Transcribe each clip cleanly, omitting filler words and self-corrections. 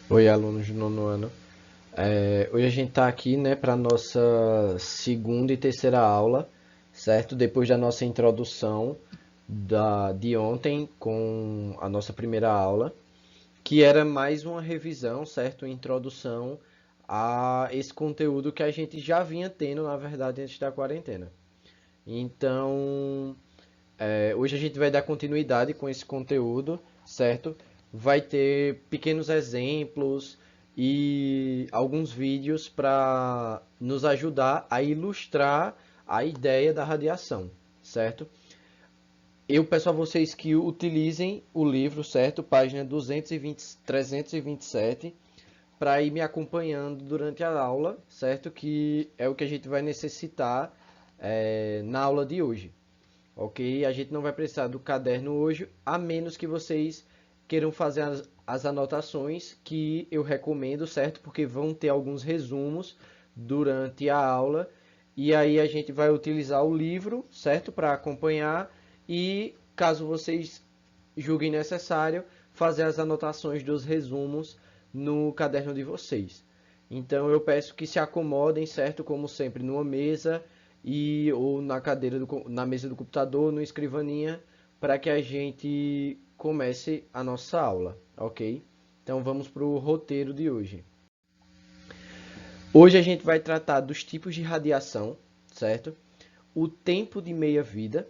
Oi, alunos do nono ano. Hoje a gente está aqui, né, para a nossa segunda e terceira aula, certo? Depois da nossa introdução de ontem com a nossa primeira aula, que era mais uma revisão, certo? Uma introdução a esse conteúdo que a gente já vinha tendo, na verdade, antes da quarentena. Então, hoje a gente vai dar continuidade com esse conteúdo, certo? Vai ter pequenos exemplos e alguns vídeos para nos ajudar a ilustrar a ideia da radiação, certo? Eu peço a vocês que utilizem o livro, certo? Página 220, 327, para ir me acompanhando durante a aula, certo? Que é o que a gente vai necessitar na aula de hoje. Ok? A gente não vai precisar do caderno hoje, a menos que vocês queiram fazer as anotações que eu recomendo, certo? Porque vão ter alguns resumos durante a aula e aí a gente vai utilizar o livro, certo? Para acompanhar e caso vocês julguem necessário, fazer as anotações dos resumos no caderno de vocês. Então eu peço que se acomodem, certo? Como sempre, numa mesa e ou na cadeira na mesa do computador, no escrivaninha, para que a gente comece a nossa aula, ok? Então vamos para o roteiro de hoje. Hoje a gente vai tratar dos tipos de radiação, certo? O tempo de meia-vida,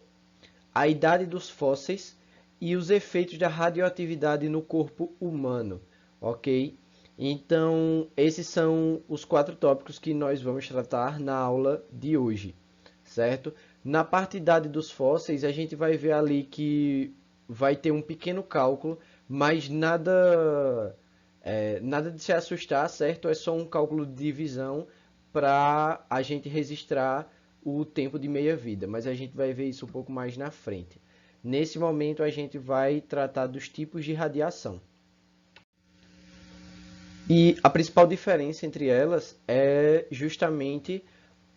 a idade dos fósseis e os efeitos da radioatividade no corpo humano, ok? Então, esses são os 4 tópicos que nós vamos tratar na aula de hoje, certo? Na parte idade dos fósseis, a gente vai ver ali que vai ter um pequeno cálculo, mas nada de se assustar, certo? É só um cálculo de divisão para a gente registrar o tempo de meia-vida, mas a gente vai ver isso um pouco mais na frente. Nesse momento, a gente vai tratar dos tipos de radiação. E a principal diferença entre elas é justamente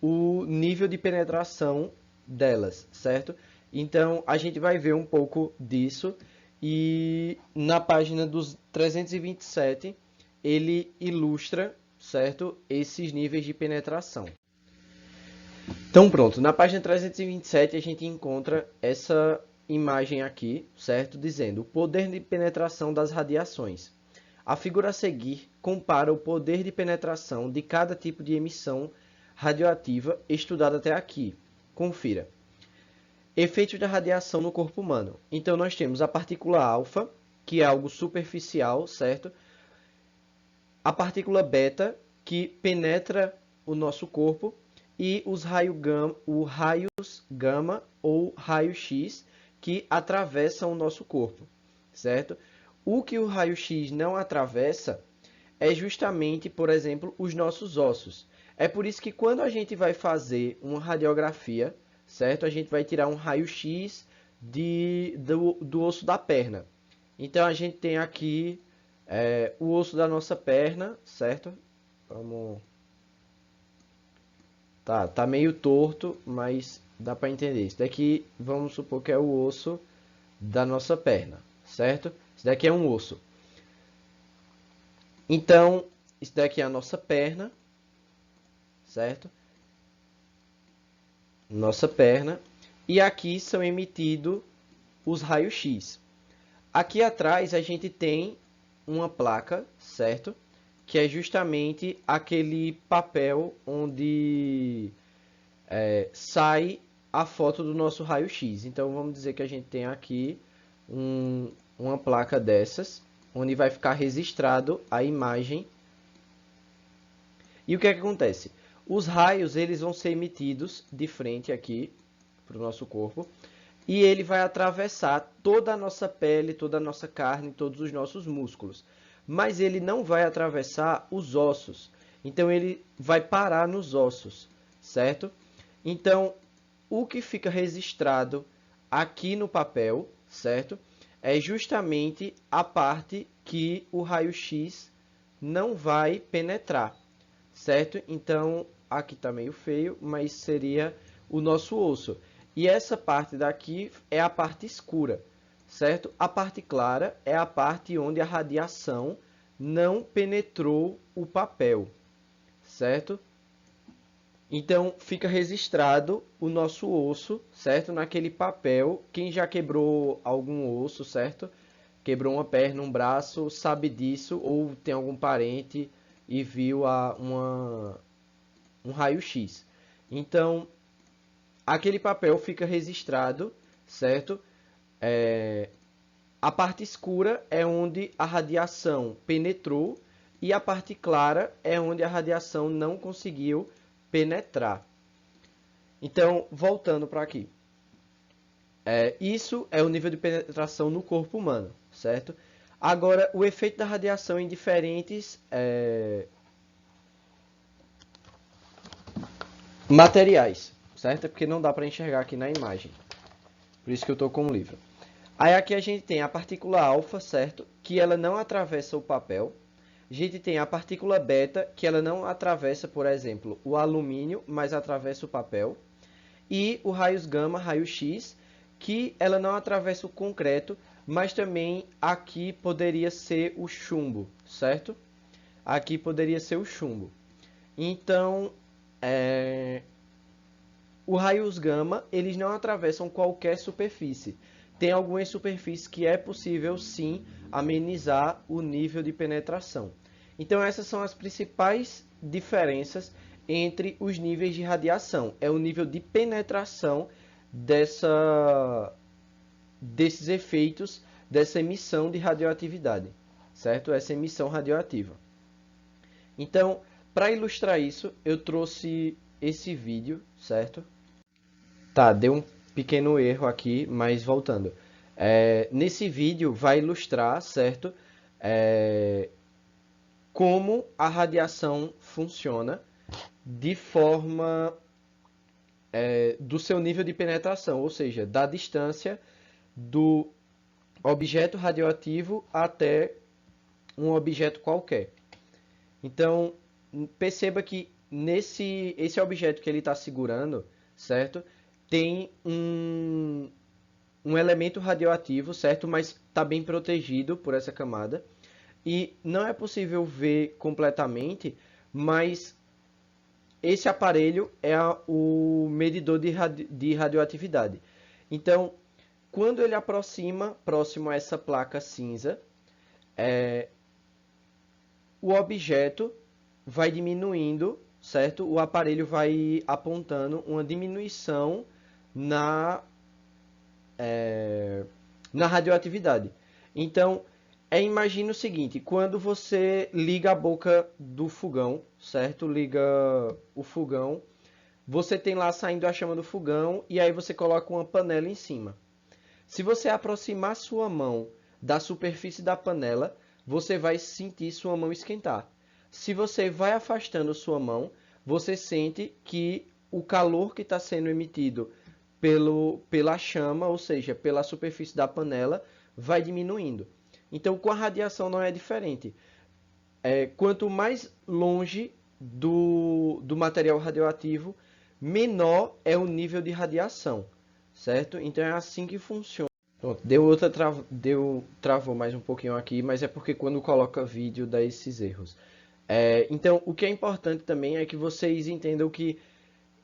o nível de penetração delas, certo? Então, a gente vai ver um pouco disso e na página dos 327 ele ilustra, certo, esses níveis de penetração. Então, pronto, na página 327 a gente encontra essa imagem aqui, certo, dizendo o poder de penetração das radiações. A figura a seguir compara o poder de penetração de cada tipo de emissão radioativa estudada até aqui. Confira. Efeitos da radiação no corpo humano. Então, nós temos a partícula alfa, que é algo superficial, certo? A partícula beta, que penetra o nosso corpo, e os raios gama ou raio-x, que atravessam o nosso corpo, certo? O que o raio-x não atravessa é justamente, por exemplo, os nossos ossos. É por isso que quando a gente vai fazer uma radiografia, certo? A gente vai tirar um raio-x do osso da perna. Então a gente tem aqui o osso da nossa perna, certo? Vamos. Tá meio torto, mas dá para entender. Isso daqui, vamos supor que é o osso da nossa perna, certo? Isso daqui é um osso. Então, isso daqui é a nossa perna, certo? Nossa perna. E aqui são emitidos os raios-x. Aqui atrás a gente tem uma placa, certo? Que é justamente aquele papel onde sai a foto do nosso raio-x. Então vamos dizer que a gente tem aqui uma placa dessas, onde vai ficar registrado a imagem. E o que é que acontece? Os raios eles vão ser emitidos de frente aqui para o nosso corpo e ele vai atravessar toda a nossa pele, toda a nossa carne, todos os nossos músculos. Mas ele não vai atravessar os ossos. Então ele vai parar nos ossos, certo? Então, o que fica registrado aqui no papel, certo? É justamente a parte que o raio-x não vai penetrar, certo? Então, aqui está meio feio, mas seria o nosso osso. E essa parte daqui é a parte escura, certo? A parte clara é a parte onde a radiação não penetrou o papel, certo? Então fica registrado o nosso osso, certo? Naquele papel. Quem já quebrou algum osso, certo? Quebrou uma perna, um braço, sabe disso, ou tem algum parente e viu um raio-x. Então, aquele papel fica registrado, certo? A parte escura é onde a radiação penetrou e a parte clara é onde a radiação não conseguiu penetrar. Então, voltando para aqui. Isso é o nível de penetração no corpo humano, certo? Agora, o efeito da radiação em diferentes materiais, certo? É porque não dá para enxergar aqui na imagem. Por isso que eu estou com o livro. Aí aqui a gente tem a partícula alfa, certo? Que ela não atravessa o papel. A gente tem a partícula beta, que ela não atravessa, por exemplo, o alumínio, mas atravessa o papel. E o raios gama, raio-x, que ela não atravessa o concreto, mas também aqui poderia ser o chumbo, certo? Aqui poderia ser o chumbo. Então, o raios gama, eles não atravessam qualquer superfície. Tem algumas superfícies que é possível, sim, amenizar o nível de penetração. Então, essas são as principais diferenças entre os níveis de radiação. É o nível de penetração desses efeitos, dessa emissão de radioatividade, certo? Essa emissão radioativa. Então, para ilustrar isso, eu trouxe esse vídeo, certo? Tá, deu um pequeno erro aqui, mas voltando. Nesse vídeo vai ilustrar, certo? Como a radiação funciona de forma do seu nível de penetração, ou seja, da distância do objeto radioativo até um objeto qualquer. Então, perceba que esse objeto que ele está segurando, certo? Tem um elemento radioativo, certo? Mas está bem protegido por essa camada. E não é possível ver completamente, mas esse aparelho é o medidor de radioatividade. Então, quando ele aproxima próximo a essa placa cinza, o objeto vai diminuindo, certo? O aparelho vai apontando uma diminuição na radioatividade. Então, imagine o seguinte, quando você liga a boca do fogão, certo? Liga o fogão, você tem lá saindo a chama do fogão e aí você coloca uma panela em cima. Se você aproximar sua mão da superfície da panela, você vai sentir sua mão esquentar. Se você vai afastando sua mão, você sente que o calor que está sendo emitido pela chama, ou seja, pela superfície da panela, vai diminuindo. Então, com a radiação não é diferente. Quanto mais longe do material radioativo, menor é o nível de radiação, certo? Então é assim que funciona. Pronto, travou mais um pouquinho aqui, mas é porque quando coloca vídeo dá esses erros. Então, o que é importante também é que vocês entendam que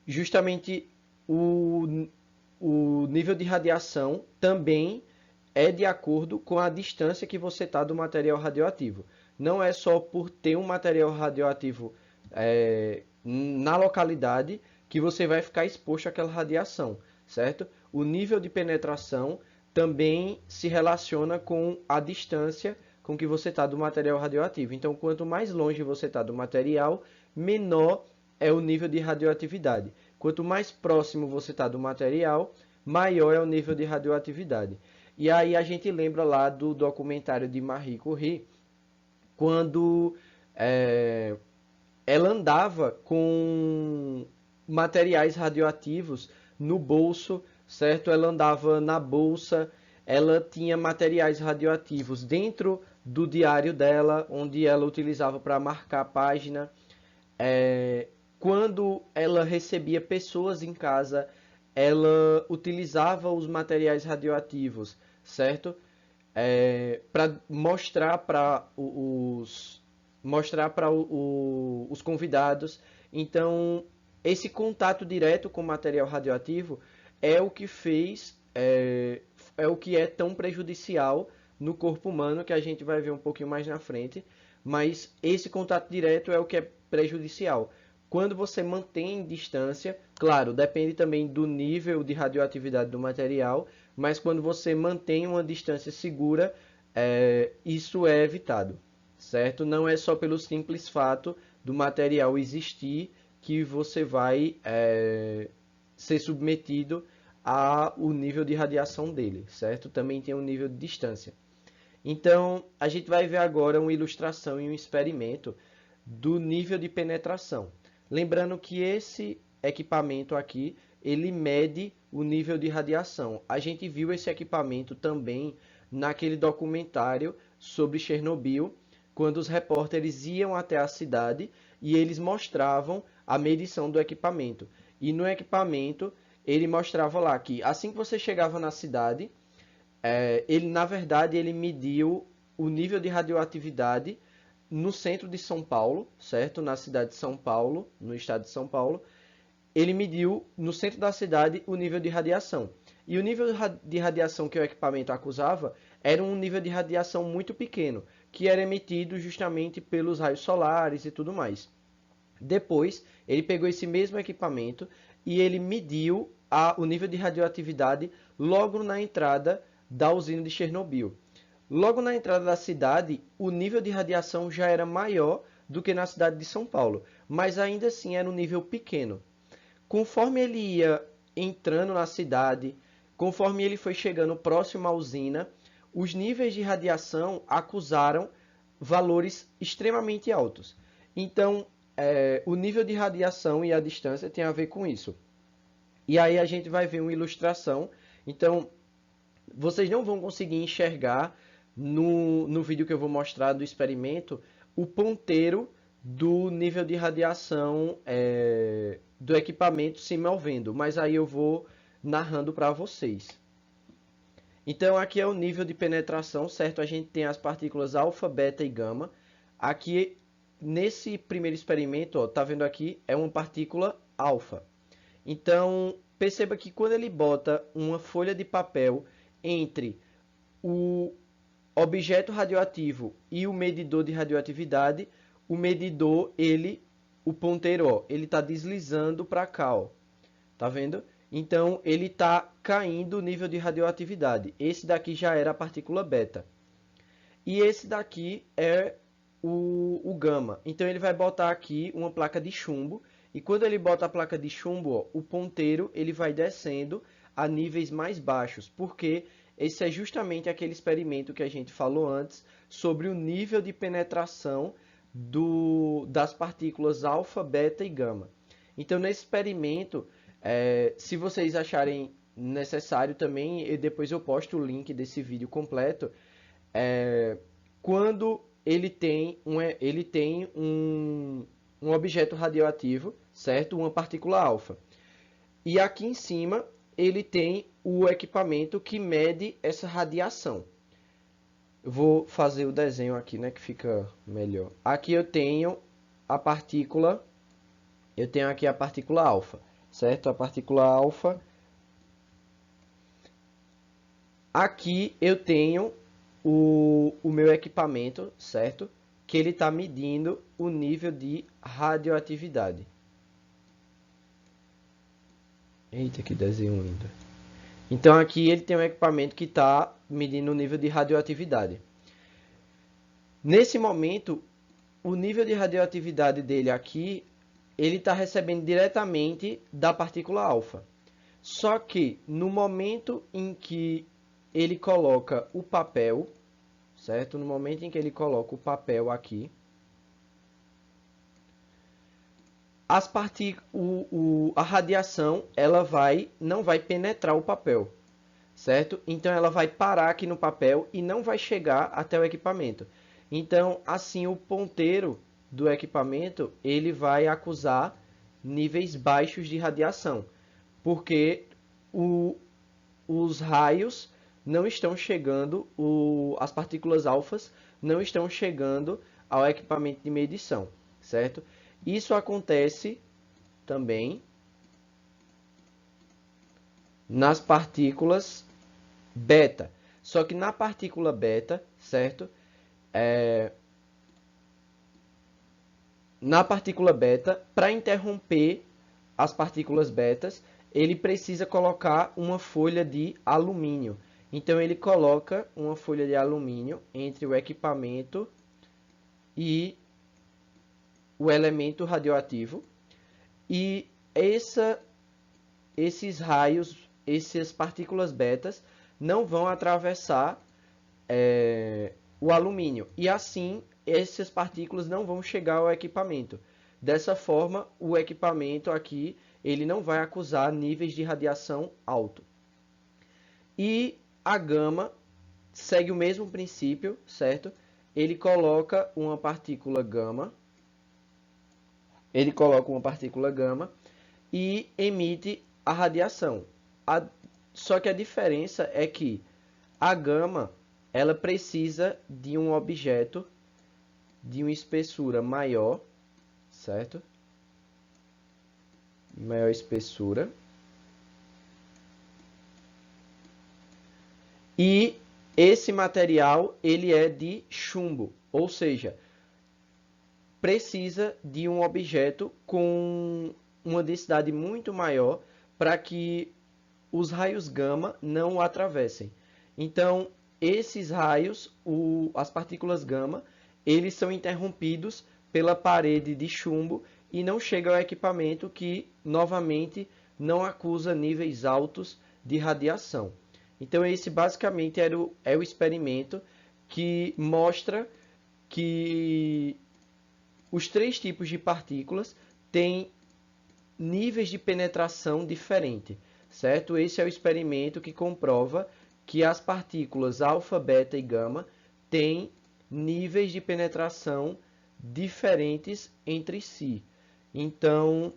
justamente o nível de radiação também é de acordo com a distância que você está do material radioativo. Não é só por ter um material radioativo na localidade que você vai ficar exposto àquela radiação, certo? O nível de penetração também se relaciona com a distância com que você está do material radioativo. Então, quanto mais longe você está do material, menor é o nível de radioatividade. Quanto mais próximo você está do material, maior é o nível de radioatividade. E aí a gente lembra lá do documentário de Marie Curie, quando ela andava com materiais radioativos no bolso, certo? Ela andava na bolsa, ela tinha materiais radioativos dentro do diário dela, onde ela utilizava para marcar a página. Quando ela recebia pessoas em casa, ela utilizava os materiais radioativos, certo? para mostrar para os convidados. Então, esse contato direto com o material radioativo é o que fez, é o que é tão prejudicial no corpo humano, que a gente vai ver um pouquinho mais na frente, mas esse contato direto é o que é prejudicial. Quando você mantém distância, claro, depende também do nível de radioatividade do material, mas quando você mantém uma distância segura, isso é evitado, certo? Não é só pelo simples fato do material existir que você vai ser submetido ao nível de radiação dele, certo? Também tem um nível de distância. Então, a gente vai ver agora uma ilustração e um experimento do nível de penetração. Lembrando que esse equipamento aqui, ele mede o nível de radiação. A gente viu esse equipamento também naquele documentário sobre Chernobyl, quando os repórteres iam até a cidade e eles mostravam a medição do equipamento. E no equipamento, ele mostrava lá que assim que você chegava na cidade, ele, na verdade, ele mediu o nível de radioatividade no centro de São Paulo, certo? Na cidade de São Paulo, no estado de São Paulo. Ele mediu no centro da cidade o nível de radiação. E o nível de radiação que o equipamento acusava era um nível de radiação muito pequeno, que era emitido justamente pelos raios solares e tudo mais. Depois, ele pegou esse mesmo equipamento e ele mediu o nível de radioatividade logo na entrada da usina de Chernobyl. Logo na entrada da cidade, o nível de radiação já era maior do que na cidade de São Paulo, mas ainda assim era um nível pequeno. Conforme ele ia entrando na cidade, conforme ele foi chegando próximo à usina, os níveis de radiação acusaram valores extremamente altos. Então, o nível de radiação e a distância tem a ver com isso. E aí a gente vai ver uma ilustração. Então, vocês não vão conseguir enxergar no vídeo que eu vou mostrar do experimento o ponteiro do nível de radiação do equipamento se movendo, mas aí eu vou narrando para vocês. Então aqui é o nível de penetração, certo? A gente tem as partículas alfa, beta e gama. Aqui nesse primeiro experimento, ó, tá vendo aqui, é uma partícula alfa. Então perceba que quando ele bota uma folha de papel entre o objeto radioativo e o medidor de radioatividade, o medidor, o ponteiro, ó, ele está deslizando para cá, ó. Tá vendo? Então ele está caindo o nível de radioatividade. Esse daqui já era a partícula beta. E esse daqui é o gama. Então ele vai botar aqui uma placa de chumbo. E quando ele bota a placa de chumbo, ó, o ponteiro ele vai descendo a níveis mais baixos. Porque esse é justamente aquele experimento que a gente falou antes sobre o nível de penetração das partículas alfa, beta e gama. Então nesse experimento, se vocês acharem necessário também, depois eu posto o link desse vídeo completo. Quando ele tem um objeto radioativo, certo? Uma partícula alfa. E aqui em cima ele tem o equipamento que mede essa radiação. Eu vou fazer o desenho aqui, né, que fica melhor. Aqui eu tenho a partícula, aqui a partícula alfa, certo? A partícula alfa. Aqui eu tenho o meu equipamento, certo? Que ele está medindo o nível de radioatividade. Eita, que desenho lindo. Então aqui ele tem um equipamento que está medindo o nível de radioatividade. Nesse momento, o nível de radioatividade dele aqui, ele está recebendo diretamente da partícula alfa. Só que no momento em que ele coloca o papel, certo? No momento em que ele coloca o papel aqui, a radiação ela não vai penetrar o papel, certo? Então ela vai parar aqui no papel e não vai chegar até o equipamento. Então assim o ponteiro do equipamento ele vai acusar níveis baixos de radiação, porque os raios não estão chegando, as partículas alfas não estão chegando ao equipamento de medição, certo? Isso acontece também nas partículas beta. Só que na partícula beta, certo? Na partícula beta, para interromper as partículas betas, ele precisa colocar uma folha de alumínio. Então ele coloca uma folha de alumínio entre o equipamento e o elemento radioativo. E esses raios, essas partículas betas, não vão atravessar o alumínio. E assim, essas partículas não vão chegar ao equipamento. Dessa forma, o equipamento aqui ele não vai acusar níveis de radiação alto. E a gama segue o mesmo princípio, certo? Ele coloca uma partícula gama, e emite a radiação. Só que a diferença é que a gama ela precisa de um objeto de uma espessura maior, certo? Maior espessura. E esse material ele é de chumbo, ou seja, precisa de um objeto com uma densidade muito maior para que os raios gama não o atravessem. Então, esses raios, as partículas gama, eles são interrompidos pela parede de chumbo e não chega ao equipamento que, novamente, não acusa níveis altos de radiação. Então, esse basicamente é o experimento que mostra que os três tipos de partículas têm níveis de penetração diferentes, certo? Esse é o experimento que comprova que as partículas alfa, beta e gama têm níveis de penetração diferentes entre si. Então,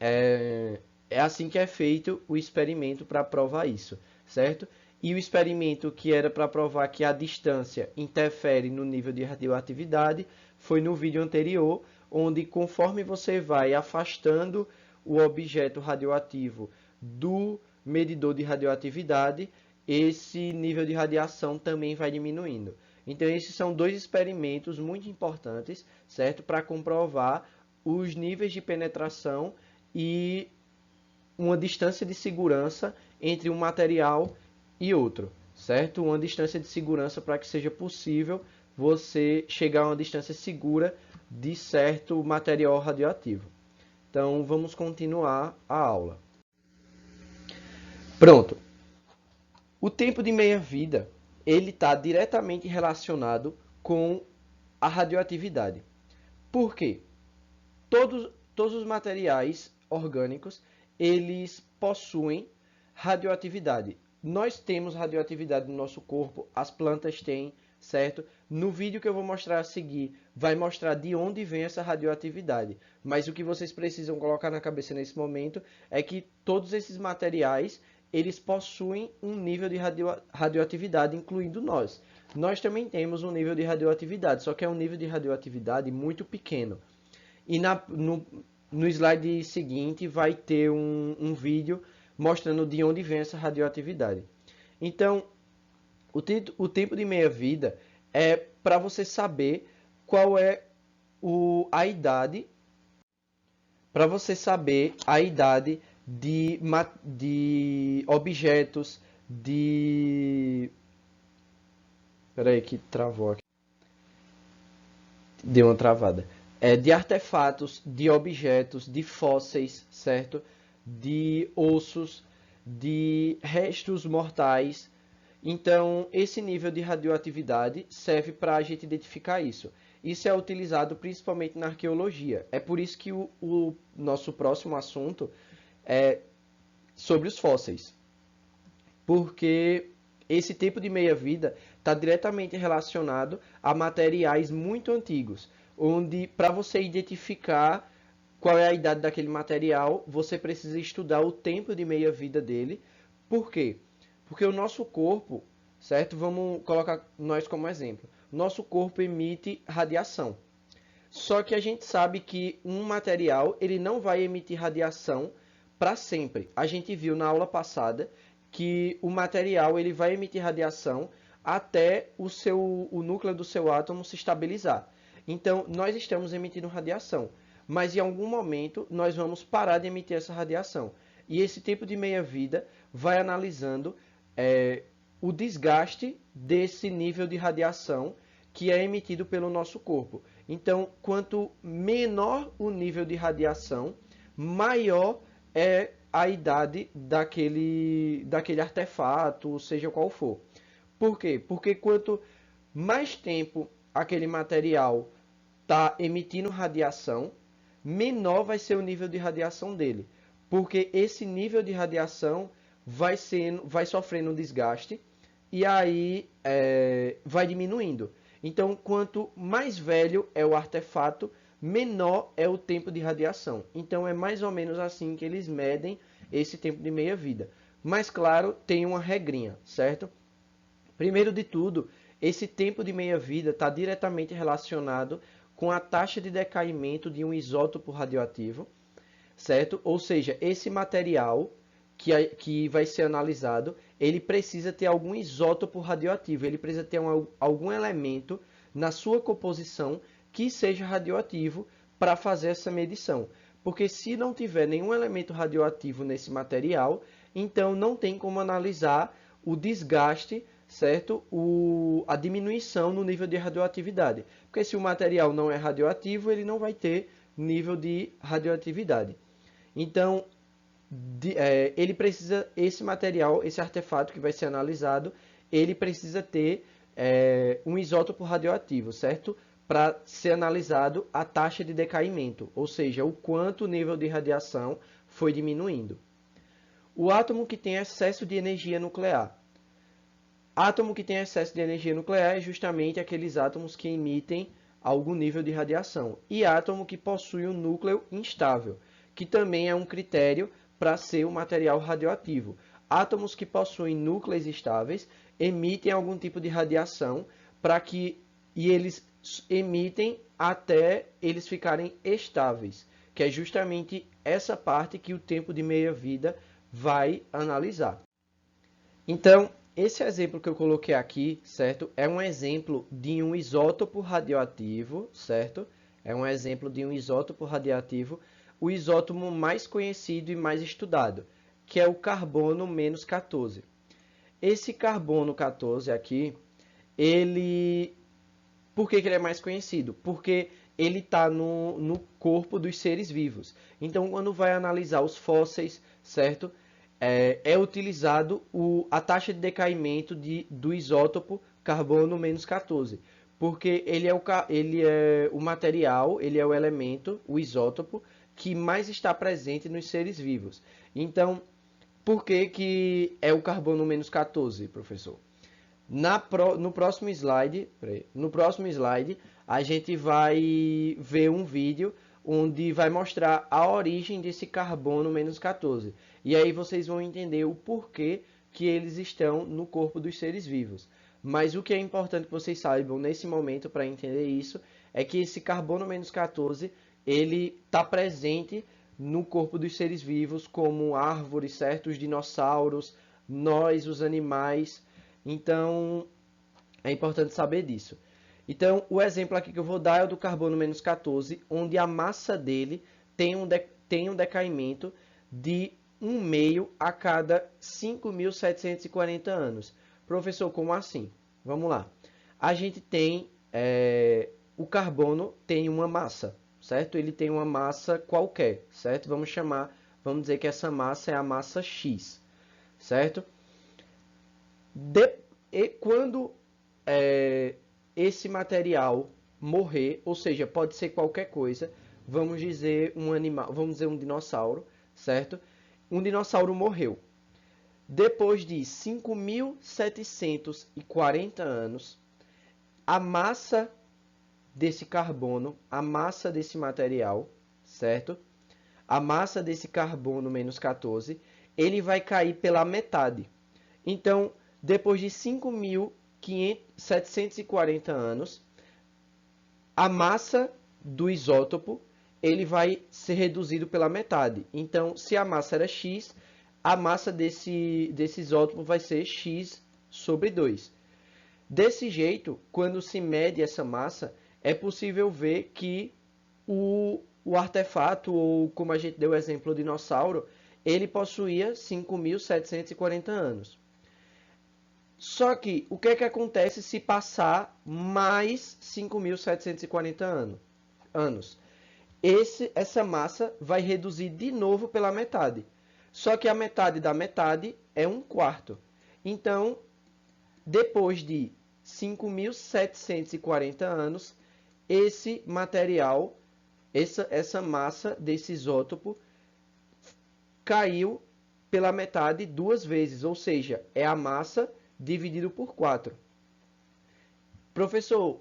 é assim que é feito o experimento para provar isso, certo? E o experimento que era para provar que a distância interfere no nível de radioatividade foi no vídeo anterior, onde conforme você vai afastando o objeto radioativo do medidor de radioatividade, esse nível de radiação também vai diminuindo. Então, esses são dois experimentos muito importantes, certo? Para comprovar os níveis de penetração e uma distância de segurança entre um material e outro, certo? Uma distância de segurança para que seja possível você chegar a uma distância segura de certo material radioativo. Então, vamos continuar a aula. Pronto. O tempo de meia-vida ele está diretamente relacionado com a radioatividade. Por quê? Todos os materiais orgânicos eles possuem radioatividade. Nós temos radioatividade no nosso corpo, as plantas têm, certo? No vídeo que eu vou mostrar a seguir, vai mostrar de onde vem essa radioatividade. Mas o que vocês precisam colocar na cabeça nesse momento é que todos esses materiais, eles possuem um nível de radioatividade, incluindo nós. Nós também temos um nível de radioatividade, só que é um nível de radioatividade muito pequeno. E no slide seguinte vai ter um vídeo mostrando de onde vem essa radioatividade. Então, o tempo de meia-vida é para você saber qual é a idade, para você saber a idade de objetos, Peraí que travou aqui. Deu uma travada. De artefatos, de objetos, de fósseis, certo? De ossos, de restos mortais. Então, esse nível de radioatividade serve para a gente identificar isso. Isso é utilizado principalmente na arqueologia. É por isso que o nosso próximo assunto é sobre os fósseis. Porque esse tempo de meia-vida está diretamente relacionado a materiais muito antigos, onde para você identificar qual é a idade daquele material, você precisa estudar o tempo de meia-vida dele. Por quê? Porque o nosso corpo, certo? Vamos colocar nós como exemplo. Nosso corpo emite radiação. Só que a gente sabe que um material ele não vai emitir radiação para sempre. A gente viu na aula passada que o material ele vai emitir radiação até o núcleo do seu átomo se estabilizar. Então, nós estamos emitindo radiação, mas em algum momento nós vamos parar de emitir essa radiação. E esse tempo de meia-vida vai analisando o desgaste desse nível de radiação que é emitido pelo nosso corpo. Então, quanto menor o nível de radiação, maior é a idade daquele artefato, seja qual for. Por quê? Porque quanto mais tempo aquele material está emitindo radiação, menor vai ser o nível de radiação dele. Porque esse nível de radiação vai sofrendo um desgaste e aí vai diminuindo. Então, quanto mais velho é o artefato, menor é o tempo de radiação. Então, é mais ou menos assim que eles medem esse tempo de meia-vida. Mas, claro, tem uma regrinha, certo? Primeiro de tudo, esse tempo de meia-vida está diretamente relacionado com a taxa de decaimento de um isótopo radioativo, certo? Ou seja, esse material que vai ser analisado, ele precisa ter algum isótopo radioativo, ele precisa ter algum elemento na sua composição que seja radioativo para fazer essa medição. Porque se não tiver nenhum elemento radioativo nesse material, então não tem como analisar o desgaste, certo? A diminuição no nível de radioatividade. Porque se o material não é radioativo, ele não vai ter nível de radioatividade. Então, ele precisa, esse material, esse artefato que vai ser analisado, ele precisa ter um isótopo radioativo, certo? Para ser analisado a taxa de decaimento, ou seja, o quanto o nível de radiação foi diminuindo. O átomo que tem excesso de energia nuclear. Átomo que tem excesso de energia nuclear é justamente aqueles átomos que emitem algum nível de radiação. E átomo que possui um núcleo instável, que também é um critério para ser um material radioativo. Átomos que possuem núcleos estáveis emitem algum tipo de radiação e eles emitem até eles ficarem estáveis, que é justamente essa parte que o tempo de meia-vida vai analisar. Então, esse exemplo que eu coloquei aqui, certo? É um exemplo de um isótopo radioativo, certo? É um exemplo de um isótopo radioativo, o isótopo mais conhecido e mais estudado, que é o carbono-14. Esse carbono 14 aqui, por que ele é mais conhecido? Porque ele está no corpo dos seres vivos. Então, quando vai analisar os fósseis, certo? É utilizado a taxa de decaimento do isótopo carbono-14. Porque ele é o material, ele é o elemento, o isótopo, que mais está presente nos seres vivos. Então, por que é o carbono-14, professor? No próximo slide, a gente vai ver um vídeo onde vai mostrar a origem desse carbono-14. E aí vocês vão entender o porquê que eles estão no corpo dos seres vivos. Mas o que é importante que vocês saibam nesse momento para entender isso é que esse carbono-14 ele está presente no corpo dos seres vivos como árvores, certos dinossauros, nós, os animais. Então, é importante saber disso. Então, o exemplo aqui que eu vou dar é o do carbono-14, onde a massa dele tem um decaimento de 1,5 a cada 5.740 anos. Professor, como assim? Vamos lá. A gente tem, o carbono tem uma massa, certo? Ele tem uma massa qualquer, certo? Vamos dizer que essa massa é a massa X, certo? Quando esse material morrer, ou seja, pode ser qualquer coisa, vamos dizer um animal, vamos dizer um dinossauro, certo? Um dinossauro morreu. Depois de 5.740 anos, a massa desse carbono, a massa desse material, certo? A massa desse carbono -14, ele vai cair pela metade. Então, depois de 5.740 anos, a massa do isótopo ele vai ser reduzido pela metade. Então, se a massa era x, a massa desse isótopo vai ser x sobre 2. Desse jeito, quando se mede essa massa, é possível ver que o artefato, ou como a gente deu o exemplo do dinossauro, ele possuía 5.740 anos. Só que, o que é que acontece se passar mais 5.740 anos? Essa massa vai reduzir de novo pela metade. Só que a metade da metade é 1/4. Então, depois de 5.740 anos, esse material, essa massa desse isótopo, caiu pela metade 2 vezes, ou seja, é a massa dividido por 4. Professor,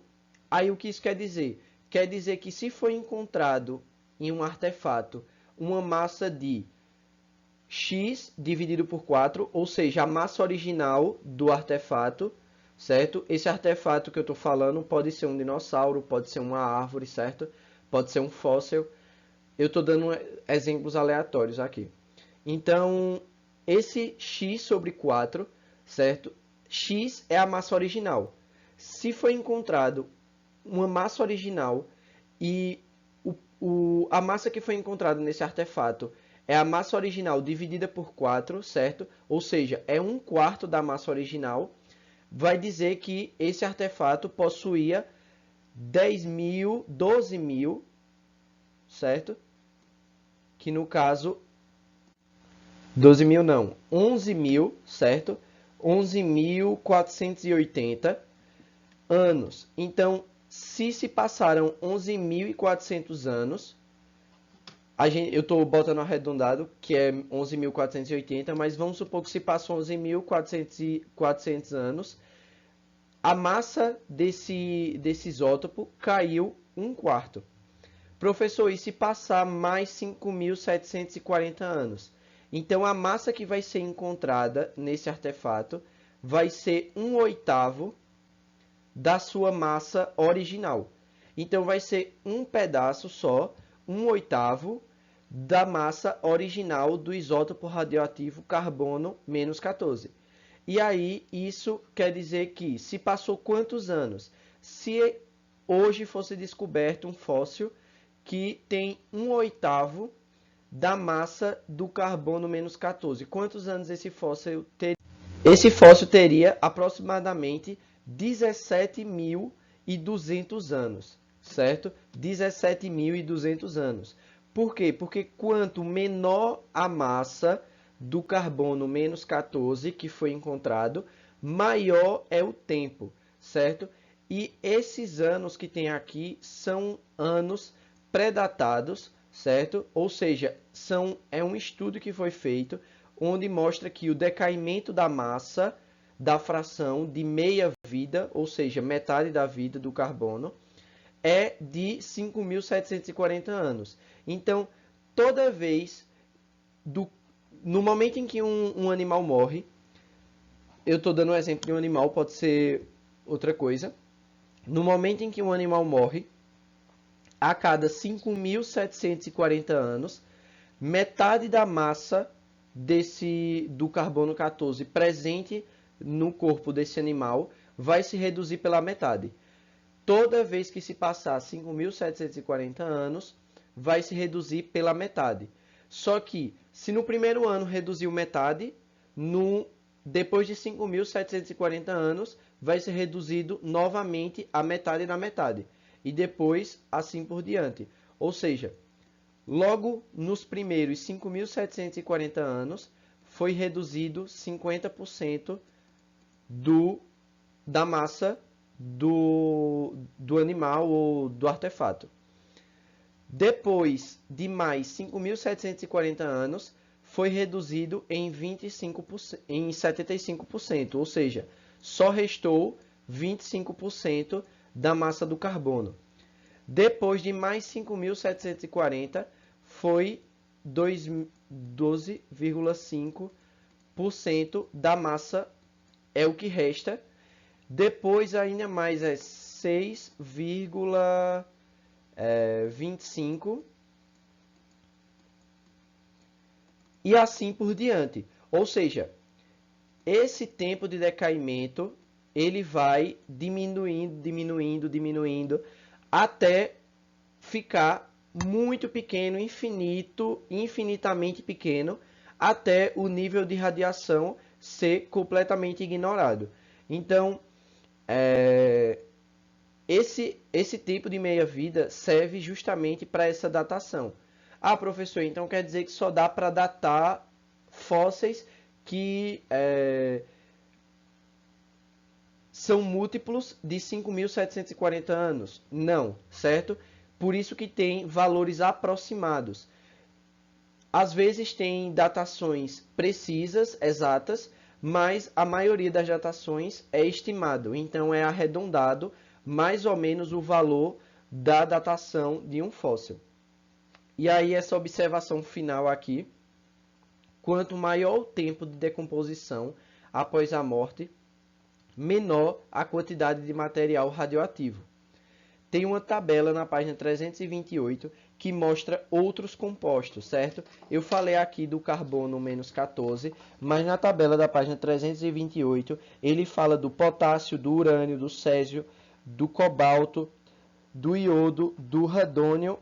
aí o que isso quer dizer? Quer dizer que se foi encontrado em um artefato uma massa de x dividido por 4, ou seja, a massa original do artefato, certo? Esse artefato que eu estou falando pode ser um dinossauro, pode ser uma árvore, certo? Pode ser um fóssil. Eu estou dando exemplos aleatórios aqui. Então, esse x sobre 4, certo? X é a massa original. Se foi encontrado uma massa original e a massa que foi encontrada nesse artefato é a massa original dividida por 4, certo? Ou seja, é 1/4 da massa original, vai dizer que esse artefato possuía 10.000, 12.000, certo? Que no caso 12.000 não, 11.000, certo? 11.480 anos. Então, se passaram 11.400 anos, eu estou botando arredondado, que é 11.480, mas vamos supor que se passou 11.400 anos, a massa desse isótopo caiu 1/4. Professor, e se passar mais 5.740 anos? Então, a massa que vai ser encontrada nesse artefato vai ser 1/8 da sua massa original. Então, vai ser um pedaço só, 1/8 da massa original do isótopo radioativo carbono-14. E aí, isso quer dizer que se passou quantos anos? Se hoje fosse descoberto um fóssil que tem 1/8 da massa do carbono-14. Quantos anos esse fóssil teria? Esse fóssil teria aproximadamente 17.200 anos, certo? 17.200 anos. Por quê? Porque quanto menor a massa do carbono-14 que foi encontrado, maior é o tempo, certo? E esses anos que tem aqui são anos predatados, certo? Ou seja, é um estudo que foi feito onde mostra que o decaimento da massa da fração de meia vida, ou seja, metade da vida do carbono, é de 5.740 anos. Então, toda vez, no momento em que um animal morre, eu estou dando um exemplo de um animal, pode ser outra coisa. No momento em que um animal morre, a cada 5.740 anos, metade da massa do carbono 14 presente no corpo desse animal vai se reduzir pela metade. Toda vez que se passar 5.740 anos, vai se reduzir pela metade. Só que, se no primeiro ano reduziu metade, depois de 5.740 anos, vai ser reduzido novamente a metade da metade. E depois, assim por diante. Ou seja, logo nos primeiros 5.740 anos, foi reduzido 50% da massa do animal ou do artefato. Depois de mais 5.740 anos, foi reduzido em 75%, ou seja, só restou 25% da massa do carbono. Depois de mais 5.740, foi 12,5% da massa é o que resta. Depois ainda mais é 6,25 e assim por diante. Ou seja, esse tempo de decaimento ele vai diminuindo até ficar muito pequeno, infinitamente pequeno, até o nível de radiação ser completamente ignorado. Então, esse tipo de meia-vida serve justamente para essa datação. Ah, professor, então quer dizer que só dá para datar fósseis que são múltiplos de 5.740 anos? Não, certo? Por isso que tem valores aproximados. Às vezes tem datações precisas, exatas, mas a maioria das datações é estimado. Então é arredondado mais ou menos o valor da datação de um fóssil. E aí essa observação final aqui, quanto maior o tempo de decomposição após a morte, menor a quantidade de material radioativo. Tem uma tabela na página 328 que mostra outros compostos, certo? Eu falei aqui do carbono -14, mas na tabela da página 328 ele fala do potássio, do urânio, do césio, do cobalto, do iodo, do radônio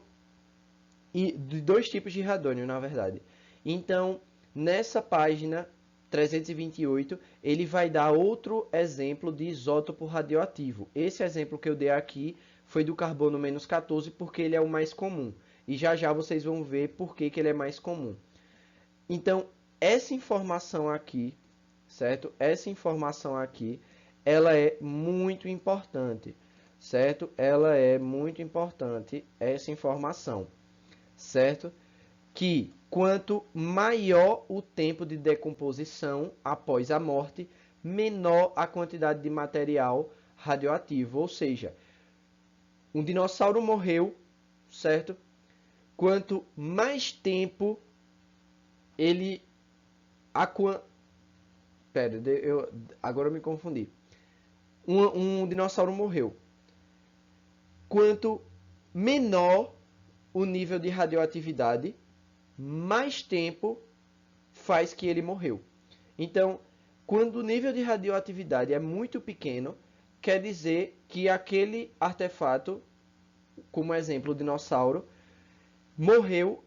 e de dois tipos de radônio, na verdade. Então, nessa página 328, ele vai dar outro exemplo de isótopo radioativo. Esse exemplo que eu dei aqui foi do carbono -14 porque ele é o mais comum. E já já vocês vão ver por que ele é mais comum. Então, essa informação aqui, certo? Essa informação aqui, ela é muito importante, certo? Ela é muito importante, essa informação, certo? Que quanto maior o tempo de decomposição após a morte, menor a quantidade de material radioativo. Ou seja, um dinossauro morreu, certo? Quanto mais tempo ele... Pera, agora eu me confundi. Um dinossauro morreu. Quanto menor o nível de radioatividade, mais tempo faz que ele morreu. Então, quando o nível de radioatividade é muito pequeno, quer dizer que aquele artefato, como exemplo o dinossauro, morreu,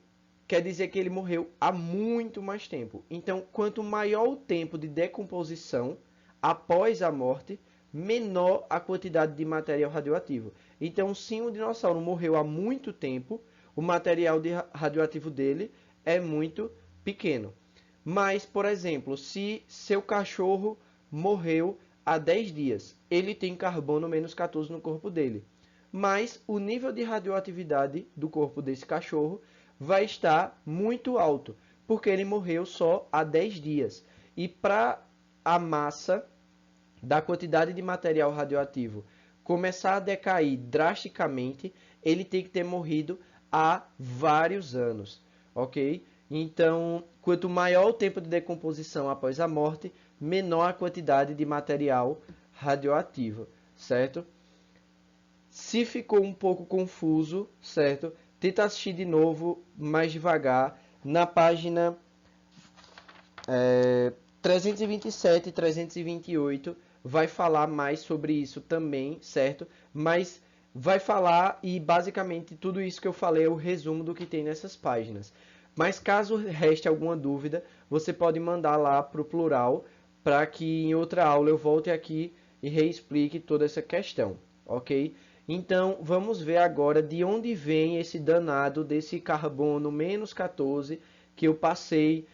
quer dizer que ele morreu há muito mais tempo. Então, quanto maior o tempo de decomposição após a morte, menor a quantidade de material radioativo. Então, se um dinossauro morreu há muito tempo, o material radioativo dele é muito pequeno. Mas, por exemplo, se seu cachorro morreu há 10 dias, ele tem carbono -14 no corpo dele. Mas o nível de radioatividade do corpo desse cachorro vai estar muito alto, porque ele morreu só há 10 dias. E para a massa da quantidade de material radioativo começar a decair drasticamente, ele tem que ter morrido há vários anos, ok? Então, quanto maior o tempo de decomposição após a morte, menor a quantidade de material radioativo, certo? Se ficou um pouco confuso, certo? Tenta assistir de novo, mais devagar, na página 327 e 328, vai falar mais sobre isso também, certo? Mas vai falar e basicamente tudo isso que eu falei é o resumo do que tem nessas páginas. Mas caso reste alguma dúvida, você pode mandar lá para o plural, para que em outra aula eu volte aqui e reexplique toda essa questão, ok? Então, vamos ver agora de onde vem esse danado desse carbono -14 que eu passei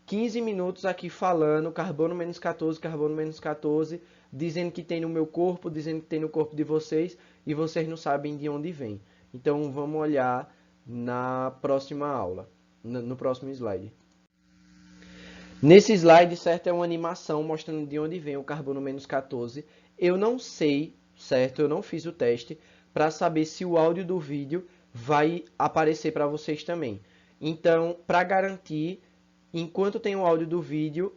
15 minutos aqui falando, carbono -14, carbono -14, dizendo que tem no meu corpo, dizendo que tem no corpo de vocês, e vocês não sabem de onde vem. Então, vamos olhar na próxima aula, no próximo slide. Nesse slide, certo, é uma animação mostrando de onde vem o carbono -14. Eu não sei, certo, eu não fiz o teste para saber se o áudio do vídeo vai aparecer para vocês também. Então, para garantir, enquanto tem o áudio do vídeo,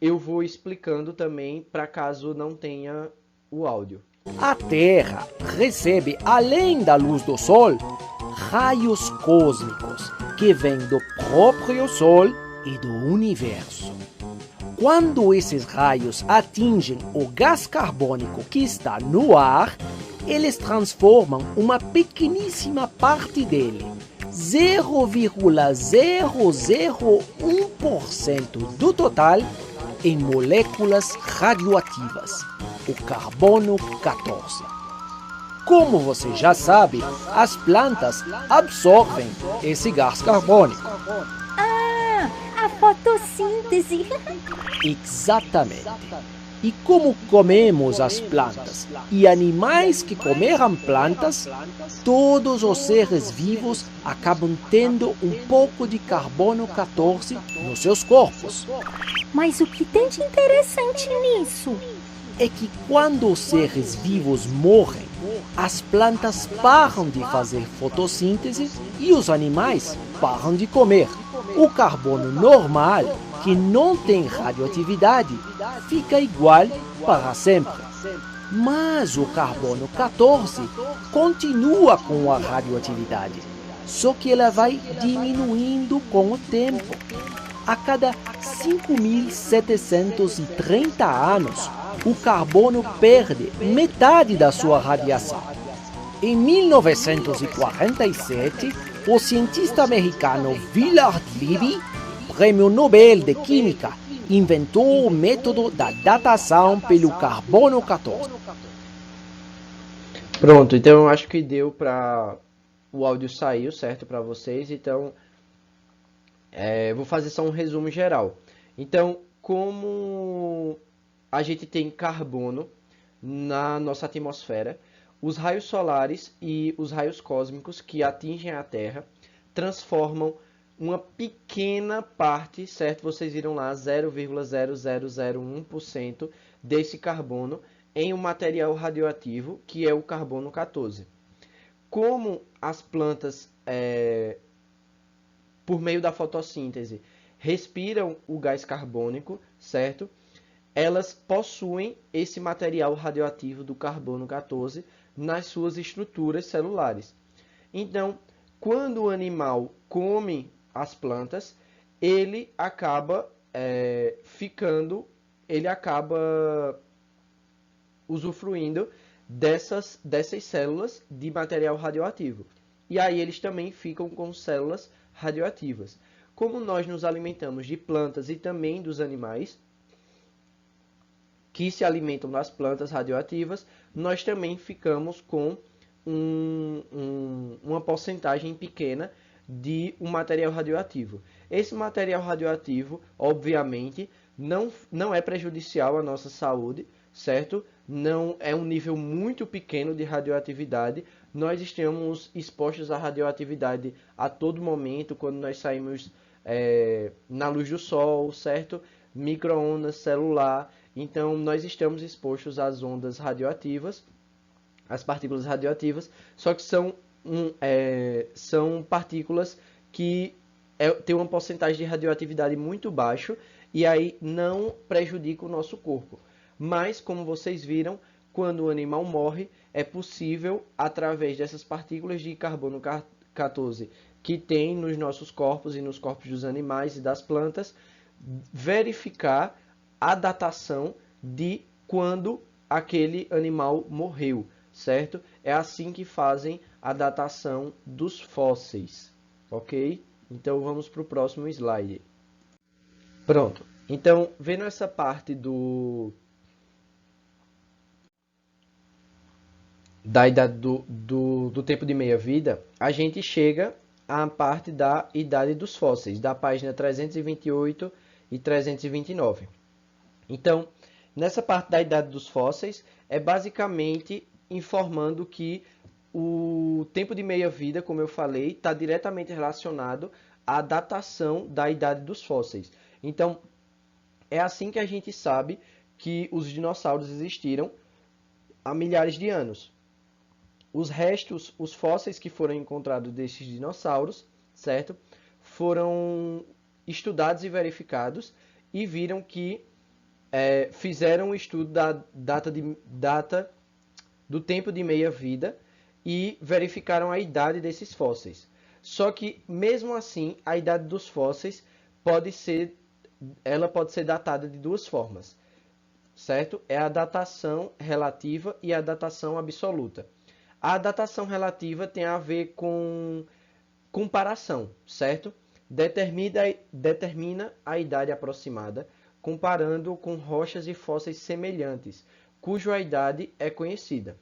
eu vou explicando também para caso não tenha o áudio. A Terra recebe, além da luz do Sol, raios cósmicos que vêm do próprio Sol e do Universo. Quando esses raios atingem o gás carbônico que está no ar, eles transformam uma pequeníssima parte dele, 0,001% do total, em moléculas radioativas, o carbono 14. Como você já sabe, as plantas absorvem esse gás carbônico. Ah, a fotossíntese. Exatamente. E como comemos as plantas e animais que comeram plantas, todos os seres vivos acabam tendo um pouco de carbono 14 nos seus corpos. Mas o que tem de interessante nisso? É que quando os seres vivos morrem, as plantas param de fazer fotossíntese e os animais param de comer. O carbono normal, que não tem radioatividade, fica igual para sempre. Mas o carbono 14 continua com a radioatividade, só que ela vai diminuindo com o tempo. A cada 5.730 anos, o carbono perde metade da sua radiação. Em 1947, o cientista americano Willard Libby, Prêmio Nobel de Química, inventou o método da datação pelo carbono 14. Pronto, então eu acho que deu para o áudio saiu, certo, para vocês. Então, vou fazer só um resumo geral. Então, como a gente tem carbono na nossa atmosfera, os raios solares e os raios cósmicos que atingem a Terra transformam uma pequena parte, certo? Vocês viram lá, 0,0001% desse carbono em um material radioativo, que é o carbono 14. Como as plantas, por meio da fotossíntese, respiram o gás carbônico, certo? Elas possuem esse material radioativo do carbono 14 nas suas estruturas celulares. Então, quando o animal come as plantas, ele acaba usufruindo dessas células de material radioativo. E aí eles também ficam com células radioativas. Como nós nos alimentamos de plantas e também dos animais que se alimentam das plantas radioativas, nós também ficamos com uma porcentagem pequena de um material radioativo. Esse material radioativo, obviamente, não é prejudicial à nossa saúde, certo? Não é um nível muito pequeno de radioatividade. Nós estamos expostos à radioatividade a todo momento, quando nós saímos na luz do sol, certo? Micro-ondas, celular. Então, nós estamos expostos às ondas radioativas, às partículas radioativas, só que são partículas que têm uma porcentagem de radioatividade muito baixa e aí não prejudica o nosso corpo. Mas, como vocês viram, quando o animal morre, é possível, através dessas partículas de carbono 14 que tem nos nossos corpos e nos corpos dos animais e das plantas, verificar a datação de quando aquele animal morreu, certo? É assim que fazem a datação dos fósseis, ok? Então vamos para o próximo slide. Pronto. Então, vendo essa parte da idade do tempo de meia-vida, a gente chega à parte da idade dos fósseis, da página 328 e 329. Então, nessa parte da idade dos fósseis, é basicamente informando que o tempo de meia-vida, como eu falei, está diretamente relacionado à datação da idade dos fósseis. Então, é assim que a gente sabe que os dinossauros existiram há milhares de anos. Os restos, os fósseis que foram encontrados desses dinossauros, certo? Foram estudados e verificados e viram que fizeram um estudo da data do tempo de meia-vida e verificaram a idade desses fósseis. Só que, mesmo assim, a idade dos fósseis pode ser datada de duas formas, certo? É a datação relativa e a datação absoluta. A datação relativa tem a ver com comparação, certo? Determina a idade aproximada, comparando com rochas e fósseis semelhantes, cuja idade é conhecida.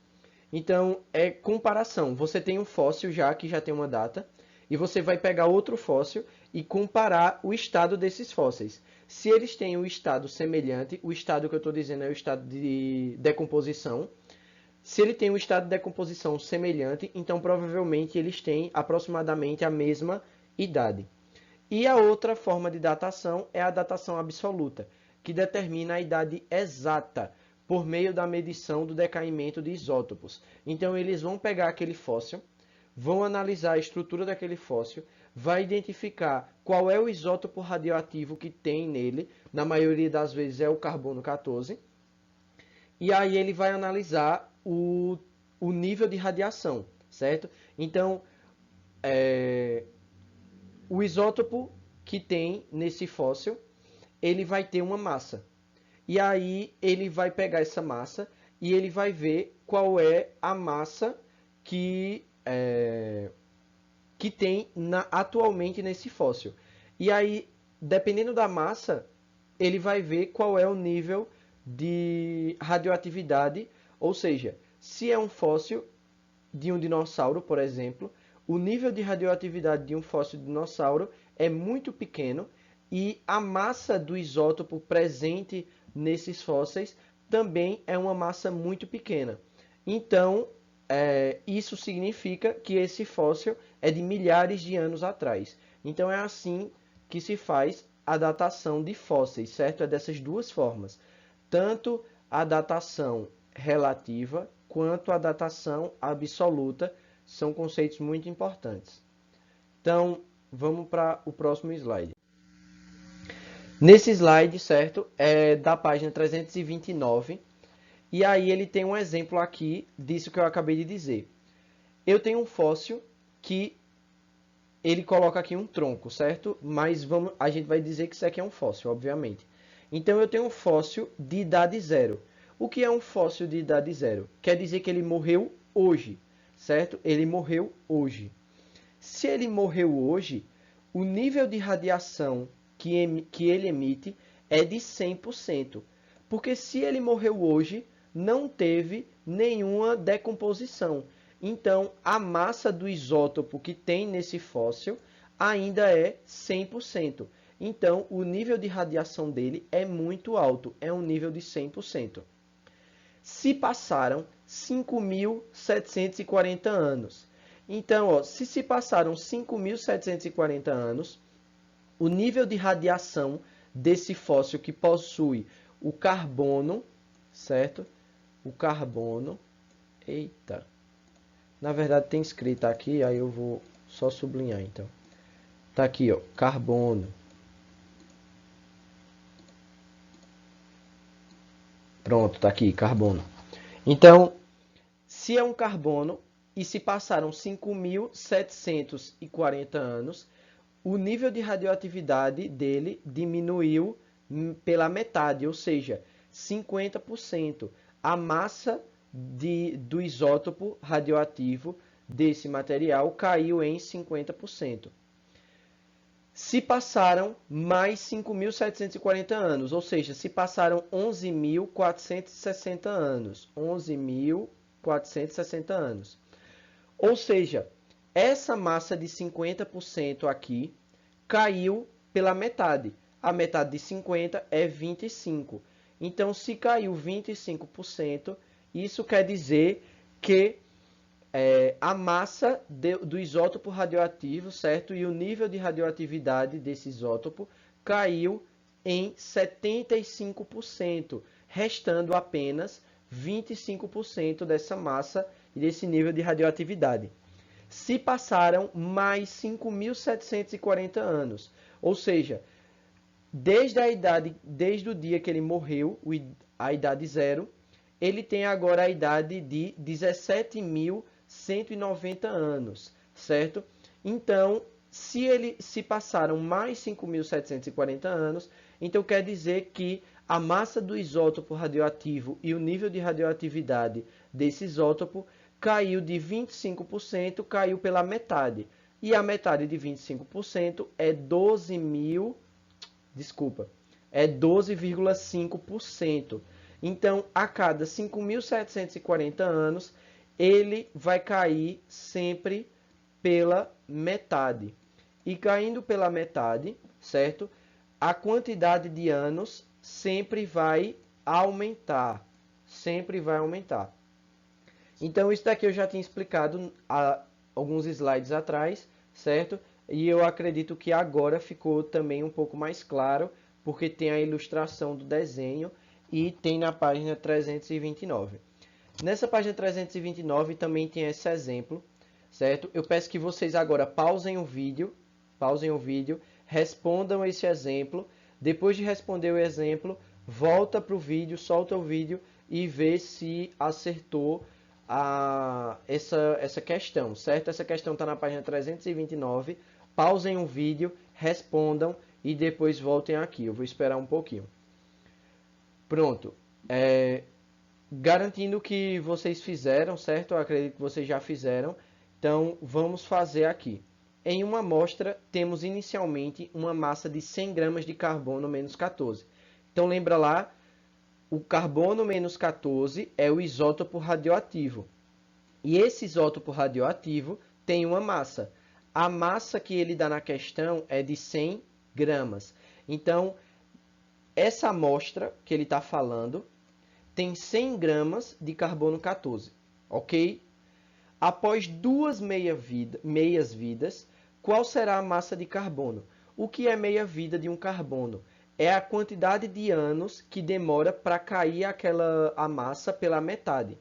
Então, é comparação. Você tem um fóssil que já tem uma data, e você vai pegar outro fóssil e comparar o estado desses fósseis. Se eles têm um estado semelhante, o estado que eu estou dizendo é o estado de decomposição. Se ele tem um estado de decomposição semelhante, então provavelmente eles têm aproximadamente a mesma idade. E a outra forma de datação é a datação absoluta, que determina a idade exata por meio da medição do decaimento de isótopos. Então eles vão pegar aquele fóssil, vão analisar a estrutura daquele fóssil, vai identificar qual é o isótopo radioativo que tem nele, na maioria das vezes é o carbono 14, e aí ele vai analisar o nível de radiação, certo? Então, o isótopo que tem nesse fóssil, ele vai ter uma massa. E aí ele vai pegar essa massa e ele vai ver qual é a massa que tem atualmente nesse fóssil. E aí, dependendo da massa, ele vai ver qual é o nível de radioatividade, ou seja, se é um fóssil de um dinossauro, por exemplo, o nível de radioatividade de um fóssil de dinossauro é muito pequeno e a massa do isótopo presente nesses fósseis também é uma massa muito pequena. Então, isso significa que esse fóssil é de milhares de anos atrás. Então, é assim que se faz a datação de fósseis, certo? É dessas duas formas. Tanto a datação relativa quanto a datação absoluta são conceitos muito importantes. Então, vamos para o próximo slide. Nesse slide, certo, é da página 329, e aí ele tem um exemplo aqui disso que eu acabei de dizer. Eu tenho um fóssil que ele coloca aqui um tronco, certo? Mas a gente vai dizer que isso aqui é um fóssil, obviamente. Então eu tenho um fóssil de idade zero. O que é um fóssil de idade zero? Quer dizer que ele morreu hoje, certo? Ele morreu hoje. Se ele morreu hoje, o nível de radiação que ele emite é de 100%. Porque se ele morreu hoje, não teve nenhuma decomposição. Então, a massa do isótopo que tem nesse fóssil ainda é 100%. Então, o nível de radiação dele é muito alto, é um nível de 100%. Se passaram 5.740 anos. Então, se passaram 5.740 anos, o nível de radiação desse fóssil que possui o carbono, certo? O carbono, na verdade tem escrito aqui, aí eu vou só sublinhar então. Tá aqui, ó, carbono. Pronto, tá aqui, carbono. Então, se é um carbono e se passaram 5.740 anos, o nível de radioatividade dele diminuiu pela metade, ou seja, 50%. A massa do isótopo radioativo desse material caiu em 50%. Se passaram mais 5.740 anos, ou seja, se passaram 11.460 anos. 11.460 anos. Ou seja, essa massa de 50% aqui caiu pela metade. A metade de 50 é 25. Então, se caiu 25%, isso quer dizer que a massa do isótopo radioativo, certo? E o nível de radioatividade desse isótopo caiu em 75%, restando apenas 25% dessa massa e desse nível de radioatividade. Se passaram mais 5.740 anos, ou seja, desde o dia que ele morreu, a idade 0, ele tem agora a idade de 17.190 anos, certo? Então, se passaram mais 5.740 anos, então quer dizer que a massa do isótopo radioativo e o nível de radioatividade desse isótopo caiu de 25%, caiu pela metade. E a metade de 25% é 12,5%. Então, a cada 5.740 anos, ele vai cair sempre pela metade. E caindo pela metade, certo? A quantidade de anos sempre vai aumentar. Sempre vai aumentar. Então, isso daqui eu já tinha explicado há alguns slides atrás, certo? E eu acredito que agora ficou também um pouco mais claro, porque tem a ilustração do desenho e tem na página 329. Nessa página 329 também tem esse exemplo, certo? Eu peço que vocês agora pausem o vídeo, respondam esse exemplo. Depois de responder o exemplo, volta para o vídeo, solta o vídeo e vê se acertou essa questão, certo? Essa questão está na página 329. Pausem o vídeo, respondam e depois voltem aqui. Eu vou esperar um pouquinho. Pronto. Garantindo que vocês fizeram, certo? Eu acredito que vocês já fizeram. Então, vamos fazer aqui. Em uma amostra, temos inicialmente uma massa de 100 gramas de carbono menos 14. Então, lembra lá, o carbono menos 14 é o isótopo radioativo. E esse isótopo radioativo tem uma massa. A massa que ele dá na questão é de 100 gramas. Então, essa amostra que ele está falando tem 100 gramas de carbono 14, ok? Após duas meias vidas, qual será a massa de carbono? O que é meia vida de um carbono? É a quantidade de anos que demora para cair a massa pela metade.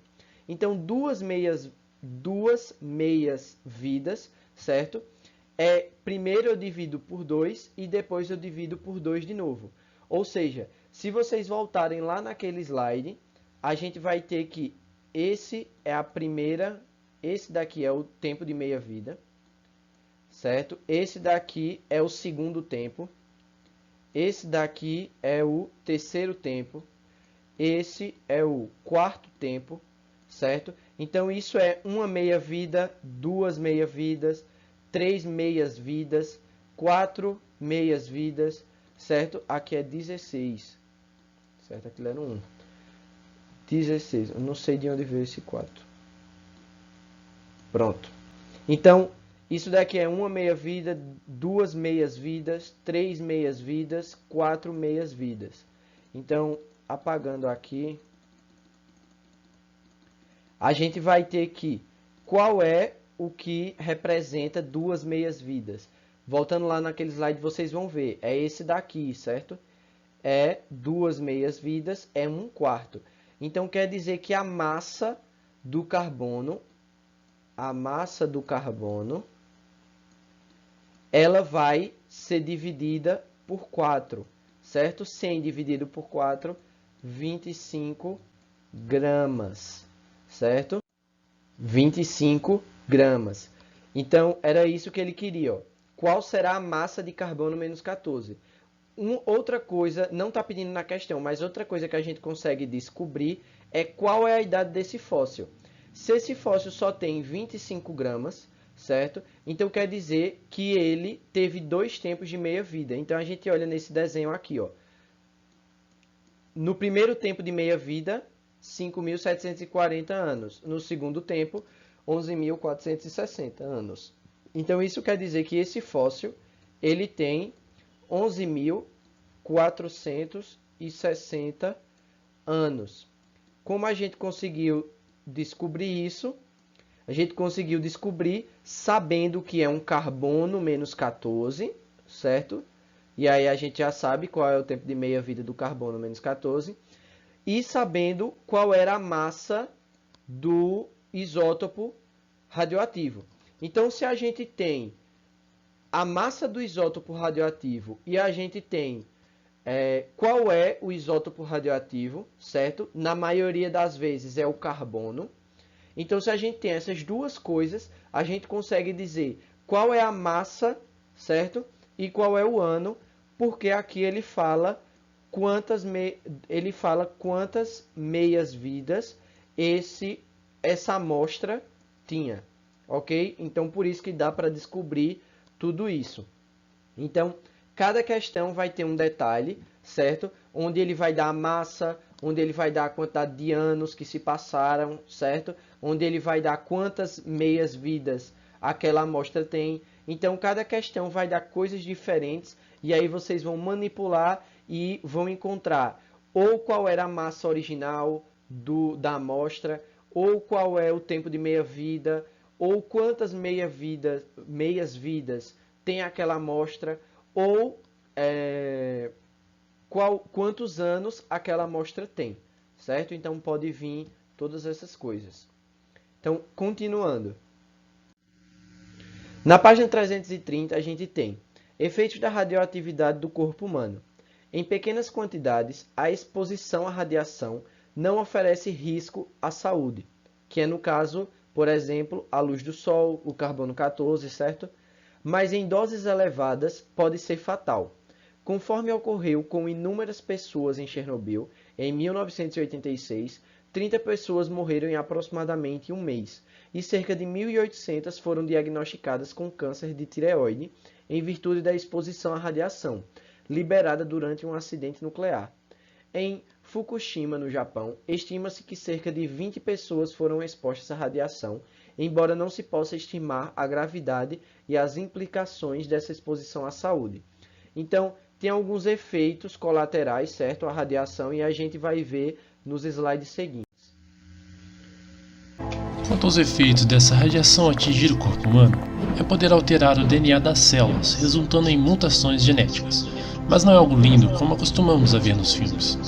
Então, duas meias vidas, certo? Primeiro eu divido por 2 e depois eu divido por 2 de novo. Ou seja, se vocês voltarem lá naquele slide, a gente vai ter que esse daqui é o tempo de meia vida, certo? Esse daqui é o segundo tempo. Esse daqui é o terceiro tempo. Esse é o quarto tempo, certo? Então, isso é uma meia-vida, duas meia-vidas, 3 meias-vidas, 4 meias-vidas, certo? Aqui é 16, certo? Aqui era 1. 16, eu não sei de onde veio esse 4. Pronto. Então, isso daqui é uma meia-vida, 2 meias-vidas, 3 meias-vidas, 4 meias-vidas. Então, apagando aqui, a gente vai ter que, qual é o que representa 2 meias-vidas? Voltando lá naquele slide, vocês vão ver, é esse daqui, certo? É 2 meias-vidas, é 1/4. Então, quer dizer que a massa do carbono, ela vai ser dividida por 4, certo? 100 dividido por 4, 25 gramas, certo? 25 gramas. Então, era isso que ele queria, ó. Qual será a massa de carbono menos 14? Outra coisa, não está pedindo na questão, mas outra coisa que a gente consegue descobrir é qual é a idade desse fóssil. Se esse fóssil só tem 25 gramas, certo? Então quer dizer que ele teve 2 tempos de meia-vida. Então a gente olha nesse desenho aqui, ó. No primeiro tempo de meia-vida, 5.740 anos. No segundo tempo, 11.460 anos. Então isso quer dizer que esse fóssil, ele tem 11.460 anos. Como a gente conseguiu descobrir isso? A gente conseguiu descobrir sabendo que é um carbono menos 14, certo? E aí a gente já sabe qual é o tempo de meia-vida do carbono menos 14. E sabendo qual era a massa do isótopo radioativo. Então, se a gente tem a massa do isótopo radioativo e a gente tem qual é o isótopo radioativo, certo? Na maioria das vezes é o carbono. Então, se a gente tem essas duas coisas, a gente consegue dizer qual é a massa, certo? E qual é o ano, porque aqui ele fala quantas meias-vidas essa amostra tinha, ok? Então, por isso que dá para descobrir tudo isso. Então, cada questão vai ter um detalhe, certo? Onde ele vai dar a massa, onde ele vai dar a quantidade de anos que se passaram, certo? Onde ele vai dar quantas meias-vidas aquela amostra tem. Então, cada questão vai dar coisas diferentes e aí vocês vão manipular e vão encontrar ou qual era a massa original da amostra, ou qual é o tempo de meia-vida, ou quantas meias-vidas tem aquela amostra, ou quantos anos aquela amostra tem, certo? Então, pode vir todas essas coisas. Então, continuando. Na página 330, a gente tem efeitos da radioatividade do corpo humano. Em pequenas quantidades, a exposição à radiação não oferece risco à saúde, que é no caso, por exemplo, a luz do sol, o carbono 14, certo? Mas em doses elevadas pode ser fatal. Conforme ocorreu com inúmeras pessoas em Chernobyl, em 1986, 30 pessoas morreram em aproximadamente um mês, e cerca de 1.800 foram diagnosticadas com câncer de tireoide em virtude da exposição à radiação, liberada durante um acidente nuclear. Em Fukushima, no Japão, estima-se que cerca de 20 pessoas foram expostas à radiação, embora não se possa estimar a gravidade e as implicações dessa exposição à saúde. Então, tem alguns efeitos colaterais, certo, à radiação, e a gente vai ver nos slides seguintes. Quanto aos efeitos dessa radiação atingir o corpo humano, é poder alterar o DNA das células, resultando em mutações genéticas. Mas não é algo lindo como acostumamos a ver nos filmes,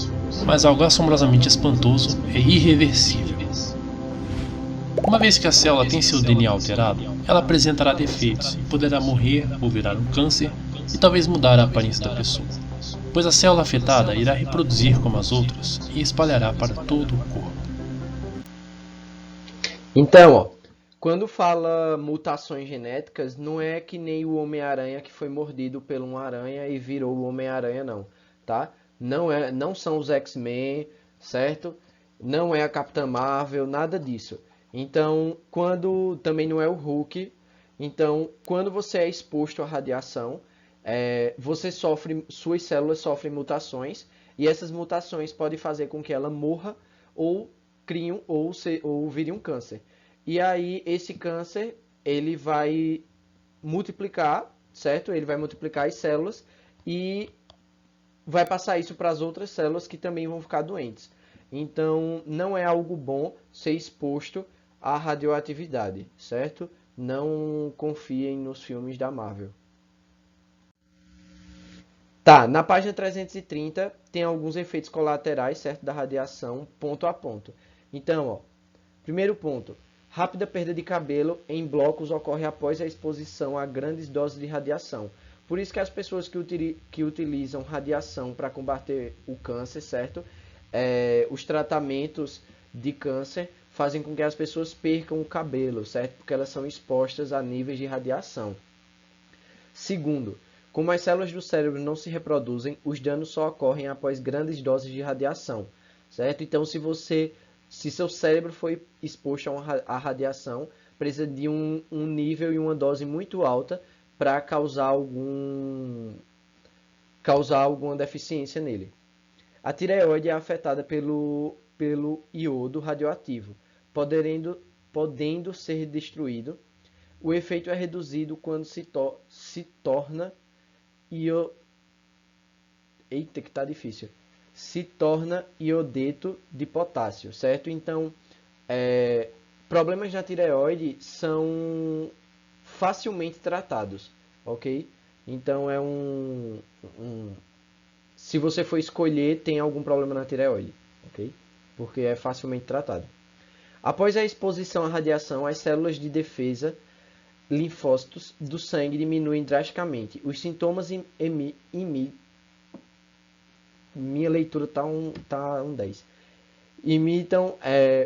mas algo assombrosamente espantoso e irreversível. Uma vez que a célula tem seu DNA alterado, ela apresentará defeitos e poderá morrer ou virar um câncer e talvez mudar a aparência da pessoa, pois a célula afetada irá reproduzir como as outras e espalhará para todo o corpo. Então, quando fala mutações genéticas, não é que nem o Homem-Aranha que foi mordido por uma aranha e virou o Homem-Aranha, não, tá? Não são os X-Men, certo? Não é a Capitã Marvel, nada disso. Então, também não é o Hulk. Então, quando você é exposto à radiação, suas células sofrem mutações e essas mutações podem fazer com que ela morra ou vire um câncer. E aí esse câncer ele vai multiplicar, certo? Ele vai multiplicar as células e vai passar isso para as outras células que também vão ficar doentes. Então não é algo bom ser exposto à radioatividade, certo? Não confiem nos filmes da Marvel. Tá, na página 330 tem alguns efeitos colaterais, certo, da radiação, ponto a ponto. Então, ó, primeiro ponto, rápida perda de cabelo em blocos ocorre após a exposição a grandes doses de radiação. Por isso que as pessoas que utilizam radiação para combater o câncer, certo, os tratamentos de câncer fazem com que as pessoas percam o cabelo, certo, porque elas são expostas a níveis de radiação. Segundo, como as células do cérebro não se reproduzem, os danos só ocorrem após grandes doses de radiação, certo? Então, se seu cérebro foi exposto à radiação, precisa de um nível e uma dose muito alta para causar alguma deficiência nele. A tireoide é afetada pelo iodo radioativo, podendo ser destruído. O efeito é reduzido quando se torna Eita, que tá difícil. Se torna iodeto de potássio, certo? Então, problemas na tireoide são facilmente tratados, ok? Então, se você for escolher, tem algum problema na tireoide, ok? Porque é facilmente tratado. Após a exposição à radiação, as células de defesa linfócitos do sangue diminuem drasticamente. Os sintomas minha leitura tá um 10. Imitam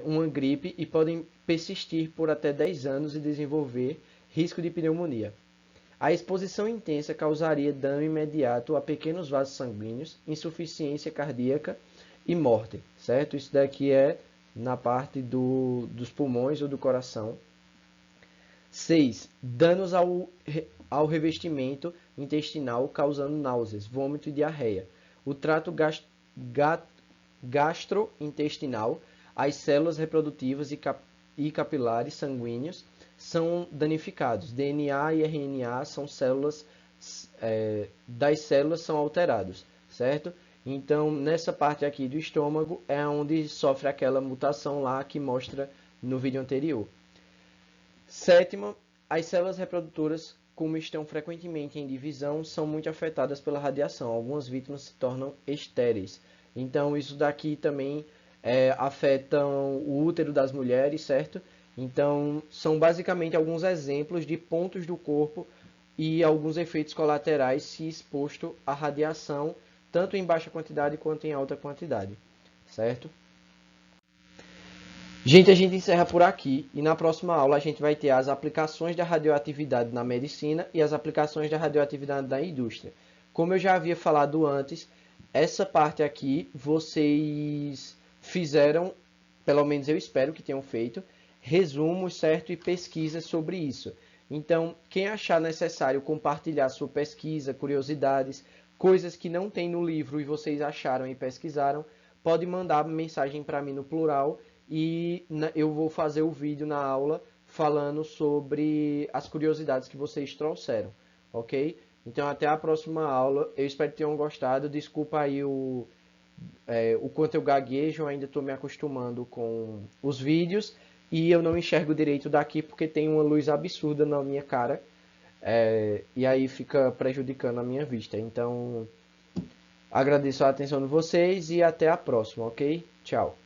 uma gripe e podem persistir por até 10 anos e desenvolver risco de pneumonia. A exposição intensa causaria dano imediato a pequenos vasos sanguíneos, insuficiência cardíaca e morte, certo? Isso daqui é na parte dos pulmões ou do coração. 6. Danos ao revestimento intestinal, causando náuseas, vômito e diarreia. O trato gastrointestinal, as células reprodutivas e capilares sanguíneos são danificados. DNA e RNA são das células são alterados, certo? Então, nessa parte aqui do estômago é onde sofre aquela mutação lá que mostra no vídeo anterior. 7ª, as células reprodutoras, como estão frequentemente em divisão, são muito afetadas pela radiação. Algumas vítimas se tornam estéreis. Então, isso daqui também afeta o útero das mulheres, certo? Então, são basicamente alguns exemplos de pontos do corpo e alguns efeitos colaterais se exposto à radiação, tanto em baixa quantidade quanto em alta quantidade, certo? Gente, a gente encerra por aqui e na próxima aula a gente vai ter as aplicações da radioatividade na medicina e as aplicações da radioatividade na indústria. Como eu já havia falado antes, essa parte aqui vocês fizeram, pelo menos eu espero que tenham feito, resumos, certo? E pesquisas sobre isso. Então, quem achar necessário compartilhar sua pesquisa, curiosidades, coisas que não tem no livro e vocês acharam e pesquisaram, pode mandar mensagem para mim no plural e eu vou fazer o vídeo na aula falando sobre as curiosidades que vocês trouxeram, ok? Então, até a próxima aula. Eu espero que tenham gostado. Desculpa aí o quanto eu gaguejo, eu ainda estou me acostumando com os vídeos e eu não enxergo direito daqui porque tem uma luz absurda na minha cara e aí fica prejudicando a minha vista. Então, agradeço a atenção de vocês e até a próxima, ok? Tchau!